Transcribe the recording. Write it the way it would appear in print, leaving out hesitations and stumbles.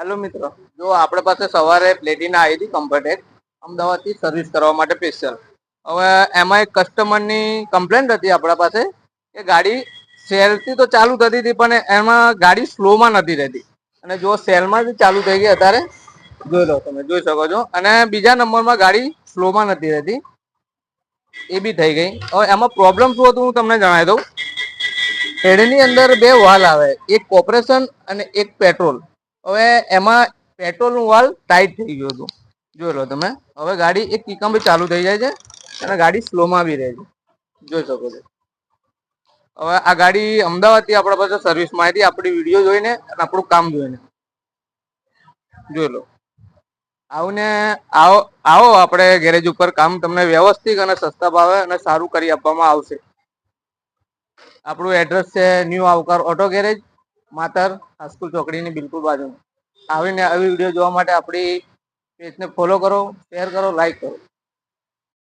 હાલો મિત્રો, જો આપણે પાસે સવારે પ્લેટિના આવી હતી કમ્ફર્ટેડ અમદાવાદથી સર્વિસ કરવા માટે સ્પેશિયલ. હવે એમાં એક કસ્ટમરની કમ્પ્લેન્ટ હતી આપણા પાસે કે ગાડી સેલથી તો ચાલુ થતી હતી પણ એમાં ગાડી સ્લોમાં નથી રહેતી. અને જો સેલમાં જ ચાલુ થઈ ગઈ અત્યારે જોઈ લો, તમે જોઈ શકો છો. અને બીજા નંબરમાં ગાડી સ્લોમાં નથી રહેતી, એ બી થઈ ગઈ. હવે એમાં પ્રોબ્લેમ શું હતું હું તમને જણાવી દઉં. હેડની અંદર બે વાલ આવે, એક કોપરેશન અને એક પેટ્રોલ. હવે એમાં પેટ્રોલ નું વાલ ટાઈટ થઈ ગયું હતું, જોઈ લો તમે. હવે ગાડી એક કિકમ બી ચાલુ થઈ જાય છે અને ગાડી સ્લોમાં બી રહે છે, જોઈ શકો છો. હવે આ ગાડી અમદાવાદ થી આપણા પાસે સર્વિસમાં આવી હતી, આપણી વિડીયો જોઈને અને આપણું કામ જોઈને. જોઈ લો, આવો આપણે ગેરેજ ઉપર, કામ તમને વ્યવસ્થિત અને સસ્તા ભાવે અને સારું કરી આપવામાં આવશે. આપણું એડ્રેસ છે ન્યૂ આવકાર ઓટો ગેરેજ, માતર હાઈસ્કૂલ ચોકડીની બિલકુલ બાજુ. આવીને આવી વિડીયો જોવા માટે આપણી પેજને ફોલો કરો, શેર કરો, લાઈક કરો.